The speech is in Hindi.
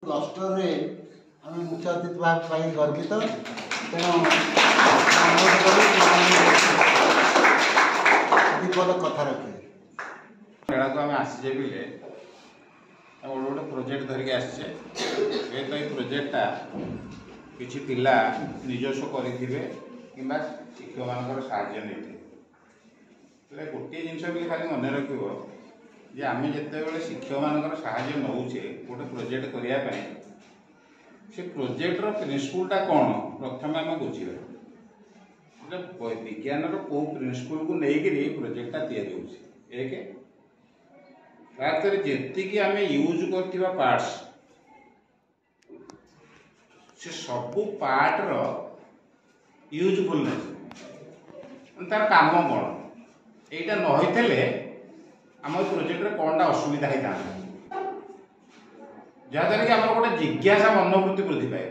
क्लस्टर रे आम मुख्य अतिथि भाग गर्वित तेणु कथा रखे मेला को आम आसीजे बिले गोटे गोटे प्रोजेक्ट धरिक आसचे तो ये प्रोजेक्टा किसी पिला निजस्व करेंगे कि शिक्षक मान साहाय्य नहीं गोटे जिनस भी खाली मन रखिए जे आम जिते शिक्षक मान साहाय्य नौचे गोटे प्रोजेक्ट करने से प्रोजेक्टर प्रिंसिपलटा कौन प्रथम आम बुझे विज्ञान को प्रिंसिपल को लेकिन प्रोजेक्टा एक तार जी आम यूज कर पार्ट्स से सबू पार्टर यूजफुलनेस तार काम कौन यहाँ नई आम प्रोजेक्ट कौनटा असुविधा होता जहाँद्वारा कि आम गोटे जिज्ञासा मनोवृत्ति वृद्धि पाए।